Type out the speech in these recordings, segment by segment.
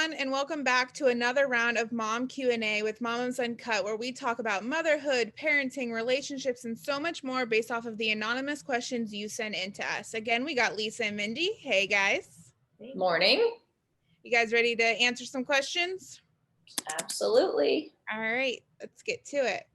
everyone, and welcome back to another round of Mom Q&A with Mama's Uncut, where we talk about motherhood, parenting, relationships, and so much more based off of the anonymous questions you send in to us. Again, we got Lisa and Mindy. Hey, guys. Morning. You guys ready to answer some questions? Absolutely. All right, let's get to it.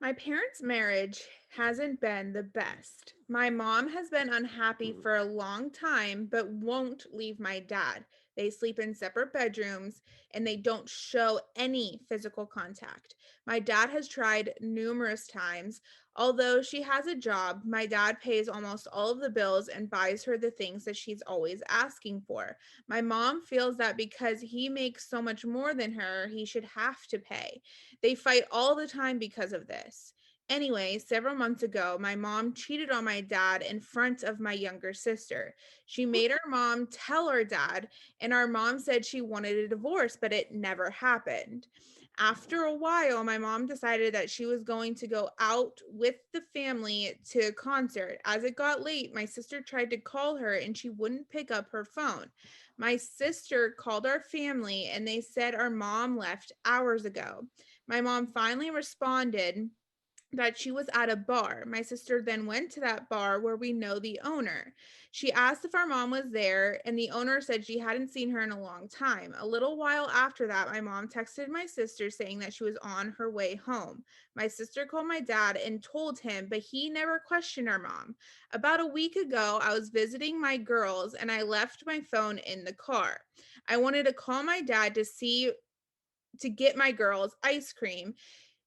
My parents' marriage hasn't been the best. My mom has been unhappy for a long time, but won't leave my dad. They sleep in separate bedrooms and they don't show any physical contact. My dad has tried numerous times. Although she has a job, my dad pays almost all of the bills and buys her the things that she's always asking for. My mom feels that because he makes so much more than her, he should have to pay. They fight all the time because of this. Anyway, several months ago, my mom cheated on my dad in front of my younger sister. She made our mom tell our dad, and our mom said she wanted a divorce, but it never happened. After a while, my mom decided that she was going to go out with the family to a concert. As it got late, my sister tried to call her and she wouldn't pick up her phone. My sister called our family and they said our mom left hours ago. My mom finally responded that she was at a bar. My sister then went to that bar where we know the owner. She asked if our mom was there, and the owner said she hadn't seen her in a long time. A little while after that, my mom texted my sister saying that she was on her way home. My sister called my dad and told him, but he never questioned our mom. About a week ago, I was visiting my girls and I left my phone in the car. I wanted to call my dad to get my girls ice cream.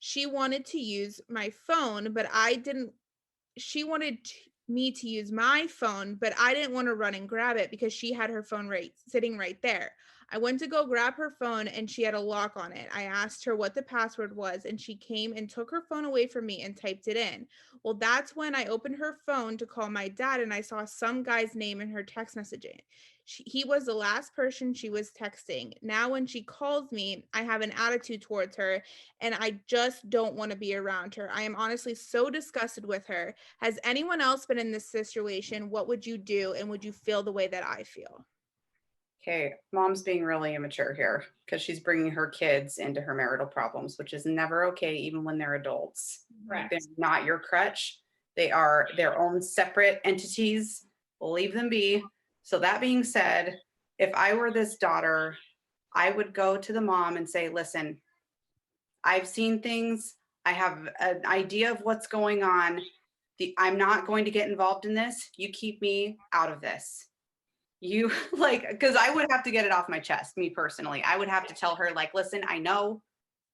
She wanted to use my phone, but I didn't. She wanted me to use my phone, but I didn't want to run and grab it because she had her phone sitting right there. I went to go grab her phone and she had a lock on it. I asked her what the password was and she came and took her phone away from me and typed it in. Well, that's when I opened her phone to call my dad and I saw some guy's name in her text messaging. He was the last person she was texting. Now, when she calls me, I have an attitude towards her and I just don't want to be around her. I am honestly so disgusted with her. Has anyone else been in this situation? What would you do? And would you feel the way that I feel? Okay, mom's being really immature here because she's bringing her kids into her marital problems, which is never okay, even when they're adults. Correct. They're not your crutch. They are their own separate entities. Leave them be. So that being said, if I were this daughter, I would go to the mom and say, listen, I've seen things. I have an idea of what's going on. I'm not going to get involved in this. You keep me out of this. You because I would have to get it off my chest, me personally. I would have to tell her, like, listen, I know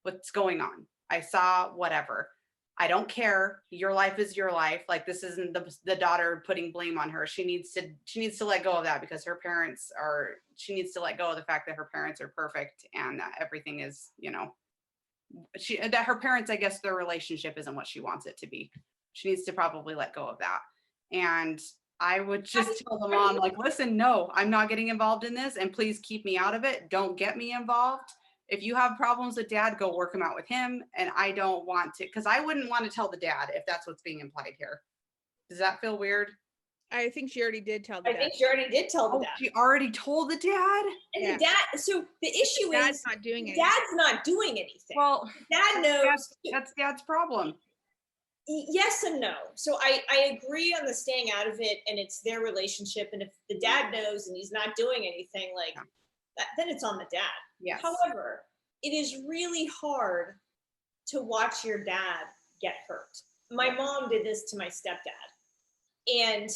what's going on. I saw whatever. I don't care. Your life is your life. Like, this isn't the daughter putting blame on her. She needs to let go of that because she needs to let go of the fact that her parents are perfect and that everything is, that her parents, I guess their relationship isn't what she wants it to be. She needs to probably let go of that. And I would just tell the mom, like, listen, no, I'm not getting involved in this and please keep me out of it. Don't get me involved. If you have problems with dad, go work them out with him. And I don't want to, because I wouldn't want to tell the dad if that's what's being implied here. Does that feel weird? I think she already did tell the dad. I think she already did tell the dad. She already told the dad? And the dad, so the issue is not doing anything. dad's not doing anything. Well, dad knows. That's dad's problem. Yes and no. So I agree on the staying out of it and it's their relationship. And if the dad knows and he's not doing anything like that, then it's on the dad. Yes. However, it is really hard to watch your dad get hurt. My mom did this to my stepdad. And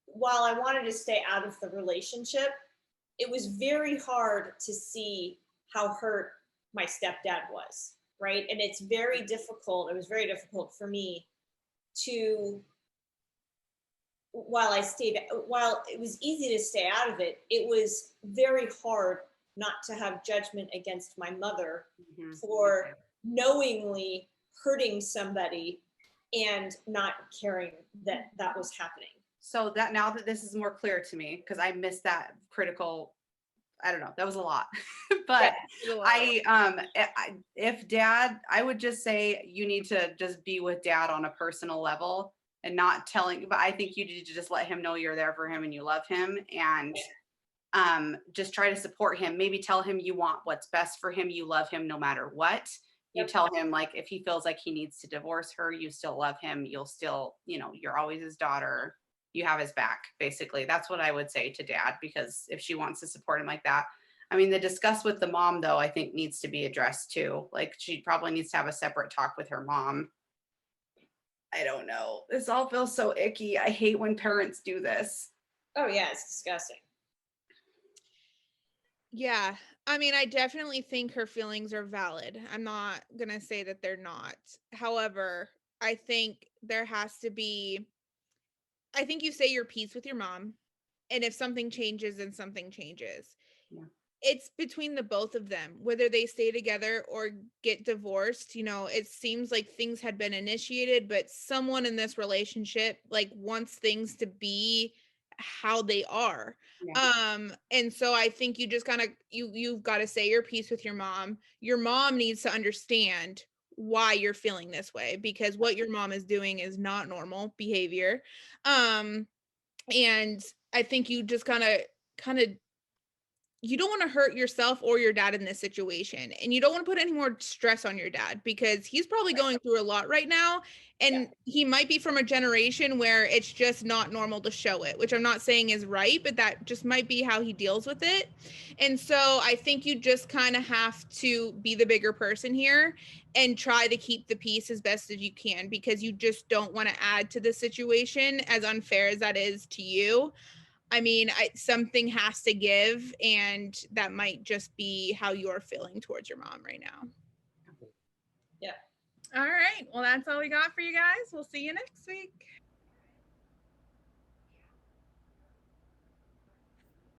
while I wanted to stay out of the relationship, it was very hard to see how hurt my stepdad was, right? And it's very difficult. It was very difficult for me to, while it was easy to stay out of it, it was very hard not to have judgment against my mother for knowingly hurting somebody and not caring that that was happening. So that now that this is more clear to me, because I missed that critical, I don't know, that was a lot. But if dad, I would just say you need to just be with dad on a personal level and not telling, but I think you need to just let him know you're there for him and you love him. And just try to support him. Maybe tell him you want what's best for him. You love him no matter what. You Yep. tell him, like, if he feels like he needs to divorce her, you still love him. You'll still, you know, you're always his daughter. You have his back, basically. That's what I would say to dad, because if she wants to support him like that. I mean, the discuss with the mom, though, I think needs to be addressed too. Like, she probably needs to have a separate talk with her mom. I don't know. This all feels so icky. I hate when parents do this. Oh yeah, it's disgusting. Yeah. I mean, I definitely think her feelings are valid. I'm not going to say that they're not. However, I think there has to be, I think you say your piece with your mom. And if something changes, then something changes. Yeah. It's between the both of them, whether they stay together or get divorced. You know, it seems like things had been initiated, but someone in this relationship like wants things to be how they are. Yeah. And so I think you just kind of you've got to say your piece with your mom. Your mom needs to understand why you're feeling this way, because what your mom is doing is not normal behavior. And I think you just kind of you don't want to hurt yourself or your dad in this situation, and you don't want to put any more stress on your dad because he's probably going through a lot right now, and he might be from a generation where it's just not normal to show it, which I'm not saying is right, but that just might be how he deals with it. And so I think you just kind of have to be the bigger person here and try to keep the peace as best as you can, because you just don't want to add to the situation, as unfair as that is to you. I mean, something has to give, and that might just be how you're feeling towards your mom right now. Yeah. All right. Well, that's all we got for you guys. We'll see you next week.